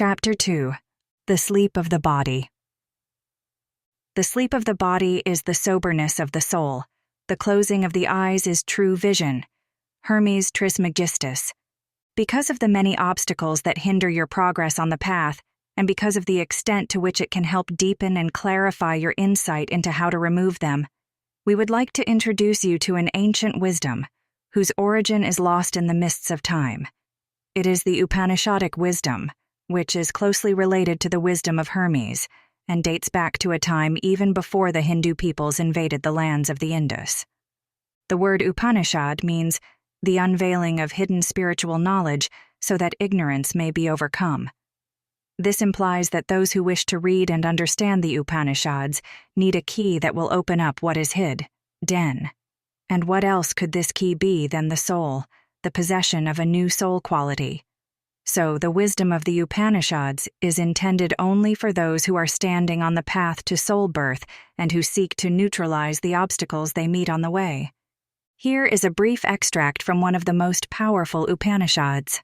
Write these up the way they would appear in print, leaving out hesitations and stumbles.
Chapter 2. The Sleep of the Body. The sleep of the body is the soberness of the soul. The closing of the eyes is true vision. Hermes Trismegistus. Because of the many obstacles that hinder your progress on the path, and because of the extent to which it can help deepen and clarify your insight into how to remove them, we would like to introduce you to an ancient wisdom, whose origin is lost in the mists of time. It is the Upanishadic wisdom, which is closely related to the wisdom of Hermes, and dates back to a time even before the Hindu peoples invaded the lands of the Indus. The word Upanishad means the unveiling of hidden spiritual knowledge so that ignorance may be overcome. This implies that those who wish to read and understand the Upanishads need a key that will open up what is hid, den. And what else could this key be than the soul, the possession of a new soul quality? So the wisdom of the Upanishads is intended only for those who are standing on the path to soul birth and who seek to neutralize the obstacles they meet on the way. Here is a brief extract from one of the most powerful Upanishads.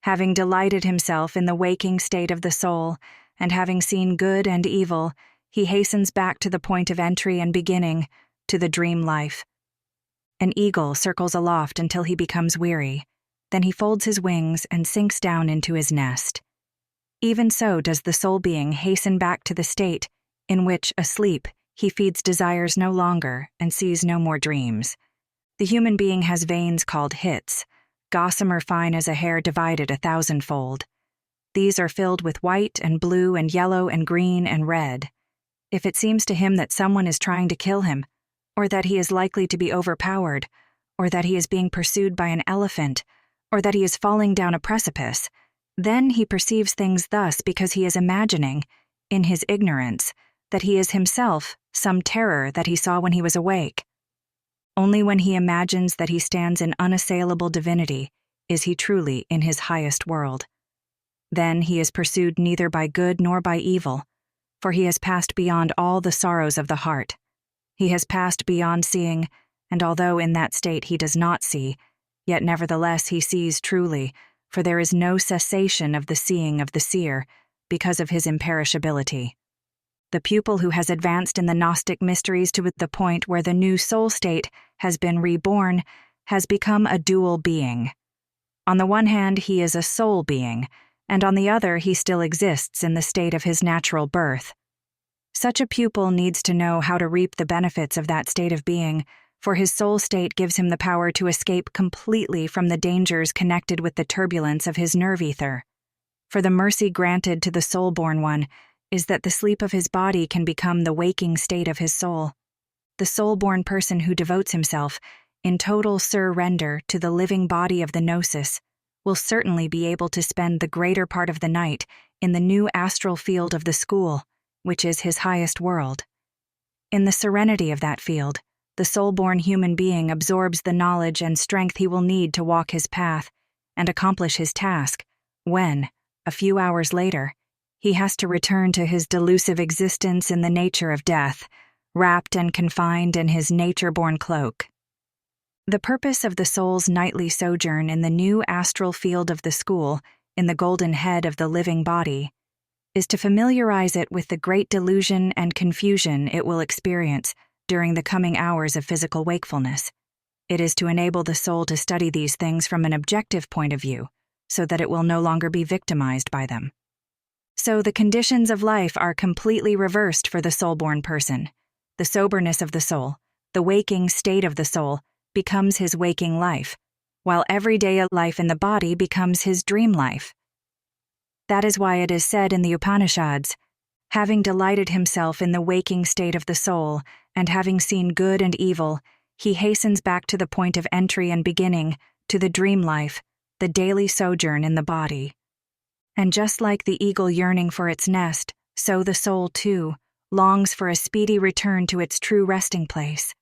Having delighted himself in the waking state of the soul, and having seen good and evil, he hastens back to the point of entry and beginning, to the dream life. An eagle circles aloft until he becomes weary. Then he folds his wings and sinks down into his nest. Even so does the soul being hasten back to the state in which, asleep, he feeds desires no longer and sees no more dreams. The human being has veins called hits, gossamer fine as a hair divided 1,000-fold. These are filled with white and blue and yellow and green and red. If it seems to him that someone is trying to kill him, or that he is likely to be overpowered, or that he is being pursued by an elephant, or that he is falling down a precipice, then he perceives things thus because he is imagining, in his ignorance, that he is himself some terror that he saw when he was awake. Only when he imagines that he stands in unassailable divinity is he truly in his highest world. Then he is pursued neither by good nor by evil, for he has passed beyond all the sorrows of the heart. He has passed beyond seeing, and although in that state he does not see, yet nevertheless he sees truly, for there is no cessation of the seeing of the seer, because of his imperishability. The pupil who has advanced in the Gnostic mysteries to the point where the new soul state has been reborn has become a dual being. On the one hand, he is a soul being, and on the other he still exists in the state of his natural birth. Such a pupil needs to know how to reap the benefits of that state of being, for his soul state gives him the power to escape completely from the dangers connected with the turbulence of his nerve ether. For the mercy granted to the soul-born one is that the sleep of his body can become the waking state of his soul. The soul-born person who devotes himself, in total surrender to the living body of the gnosis, will certainly be able to spend the greater part of the night in the new astral field of the school, which is his highest world. In the serenity of that field, the soul-born human being absorbs the knowledge and strength he will need to walk his path and accomplish his task when, a few hours later, he has to return to his delusive existence in the nature of death, wrapped and confined in his nature-born cloak. The purpose of the soul's nightly sojourn in the new astral field of the school, in the golden head of the living body, is to familiarize it with the great delusion and confusion it will experience during the coming hours of physical wakefulness. It is to enable the soul to study these things from an objective point of view, so that it will no longer be victimized by them. So the conditions of life are completely reversed for the soul-born person. The soberness of the soul, the waking state of the soul, becomes his waking life, while everyday life in the body becomes his dream life. That is why it is said in the Upanishads, having delighted himself in the waking state of the soul, and having seen good and evil, he hastens back to the point of entry and beginning, to the dream life, the daily sojourn in the body. And just like the eagle yearning for its nest, so the soul, too, longs for a speedy return to its true resting place.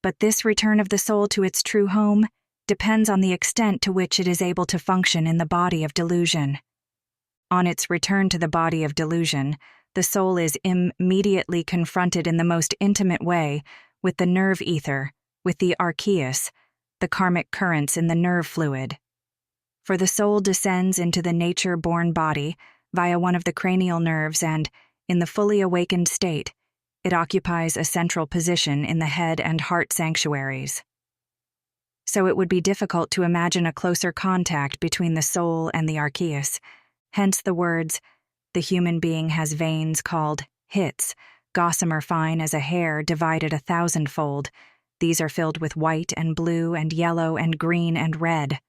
But this return of the soul to its true home depends on the extent to which it is able to function in the body of delusion. On its return to the body of delusion, the soul is immediately confronted in the most intimate way with the nerve ether, with the archeus, the karmic currents in the nerve fluid. For the soul descends into the nature-born body, via one of the cranial nerves and, in the fully awakened state, it occupies a central position in the head and heart sanctuaries. So it would be difficult to imagine a closer contact between the soul and the archeus, hence the words, "The human being has veins called hits, gossamer fine as a hair divided 1,000-fold. These are filled with white and blue and yellow and green and red."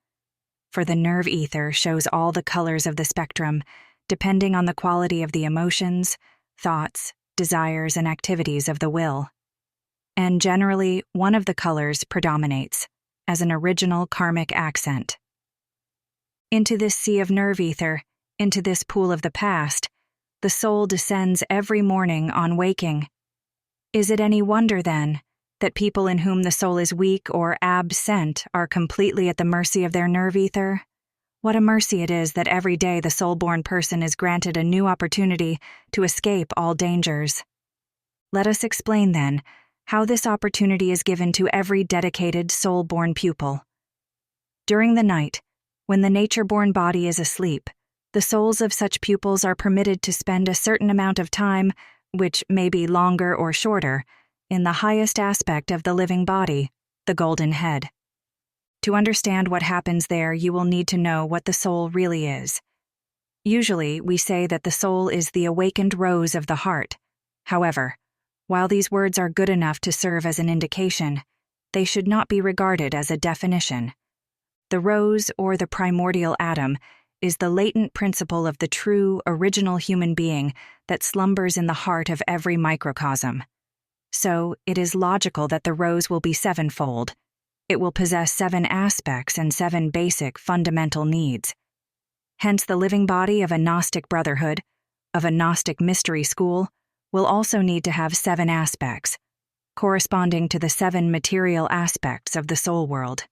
For the nerve ether shows all the colors of the spectrum, depending on the quality of the emotions, thoughts, desires, and activities of the will. And generally, one of the colors predominates, as an original karmic accent. Into this sea of nerve ether, into this pool of the past, the soul descends every morning on waking. Is it any wonder, then, that people in whom the soul is weak or absent are completely at the mercy of their nerve ether? What a mercy it is that every day the soul-born person is granted a new opportunity to escape all dangers. Let us explain, then, how this opportunity is given to every dedicated soul-born pupil. During the night, when the nature-born body is asleep, the souls of such pupils are permitted to spend a certain amount of time, which may be longer or shorter, in the highest aspect of the living body, the golden head. To understand what happens there, you will need to know what the soul really is. Usually, we say that the soul is the awakened rose of the heart. However, while these words are good enough to serve as an indication, they should not be regarded as a definition. The rose, or the primordial atom, is the latent principle of the true, original human being that slumbers in the heart of every microcosm. So, it is logical that the rose will be sevenfold. It will possess 7 aspects and 7 basic fundamental needs. Hence, the living body of a Gnostic brotherhood, of a Gnostic mystery school, will also need to have 7 aspects, corresponding to the 7 material aspects of the soul world.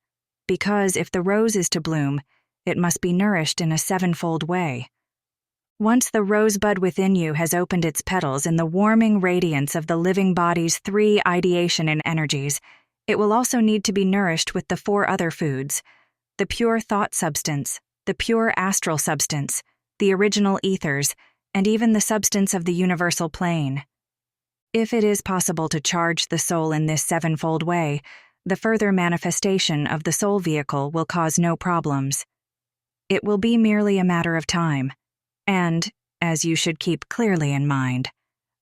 Because if the rose is to bloom, it must be nourished in a 7-fold way. Once the rosebud within you has opened its petals in the warming radiance of the living body's 3 ideation and energies, it will also need to be nourished with the 4 other foods: the pure thought substance, the pure astral substance, the original ethers, and even the substance of the universal plane. If it is possible to charge the soul in this 7-fold way, the further manifestation of the soul vehicle will cause no problems. It will be merely a matter of time. And, as you should keep clearly in mind,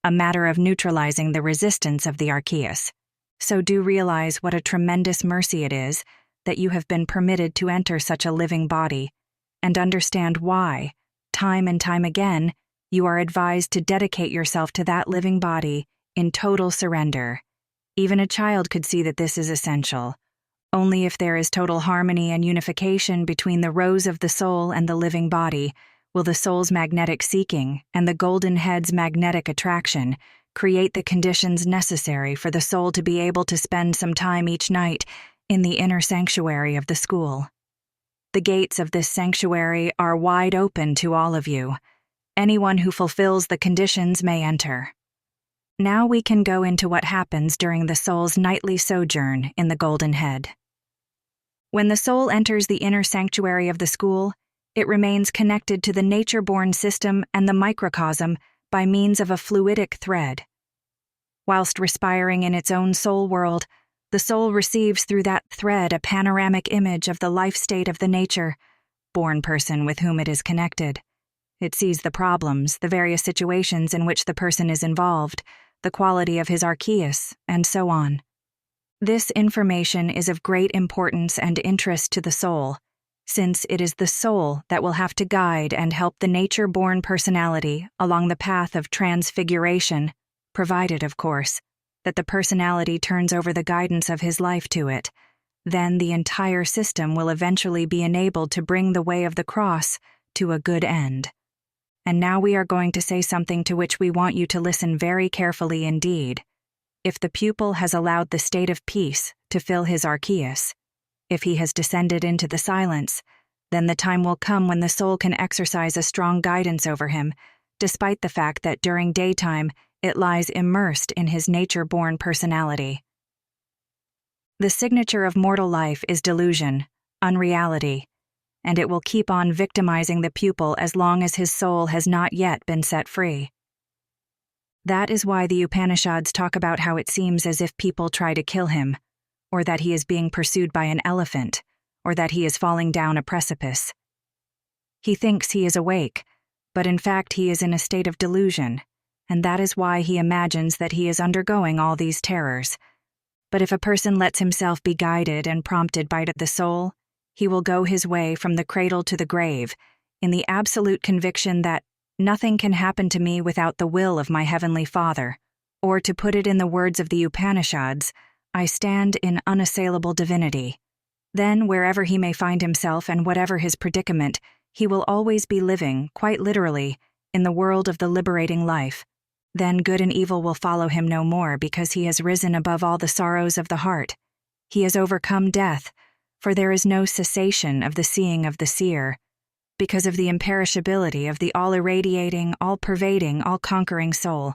a matter of neutralizing the resistance of the archeus. So do realize what a tremendous mercy it is that you have been permitted to enter such a living body, and understand why, time and time again, you are advised to dedicate yourself to that living body in total surrender. Even a child could see that this is essential. Only if there is total harmony and unification between the rose of the soul and the living body will the soul's magnetic seeking and the golden head's magnetic attraction create the conditions necessary for the soul to be able to spend some time each night in the inner sanctuary of the school. The gates of this sanctuary are wide open to all of you. Anyone who fulfills the conditions may enter. Now we can go into what happens during the soul's nightly sojourn in the golden head. When the soul enters the inner sanctuary of the school, it remains connected to the nature-born system and the microcosm by means of a fluidic thread. Whilst respiring in its own soul world, the soul receives through that thread a panoramic image of the life state of the nature-born person with whom it is connected. It sees the problems, the various situations in which the person is involved, the quality of his archeus, and so on. This information is of great importance and interest to the soul, since it is the soul that will have to guide and help the nature-born personality along the path of transfiguration, provided, of course, that the personality turns over the guidance of his life to it. Then the entire system will eventually be enabled to bring the way of the cross to a good end. And now we are going to say something to which we want you to listen very carefully indeed. If the pupil has allowed the state of peace to fill his archeus, if he has descended into the silence, then the time will come when the soul can exercise a strong guidance over him, despite the fact that during daytime it lies immersed in his nature-born personality. The signature of mortal life is delusion, unreality, and it will keep on victimizing the pupil as long as his soul has not yet been set free. That is why the Upanishads talk about how it seems as if people try to kill him, or that he is being pursued by an elephant, or that he is falling down a precipice. He thinks he is awake, but in fact he is in a state of delusion, and that is why he imagines that he is undergoing all these terrors. But if a person lets himself be guided and prompted by the soul, he will go his way from the cradle to the grave, in the absolute conviction that nothing can happen to me without the will of my Heavenly Father, or to put it in the words of the Upanishads, I stand in unassailable divinity. Then, wherever he may find himself and whatever his predicament, he will always be living, quite literally, in the world of the liberating life. Then good and evil will follow him no more because he has risen above all the sorrows of the heart. He has overcome death, for there is no cessation of the seeing of the seer, because of the imperishability of the all-irradiating, all-pervading, all-conquering soul.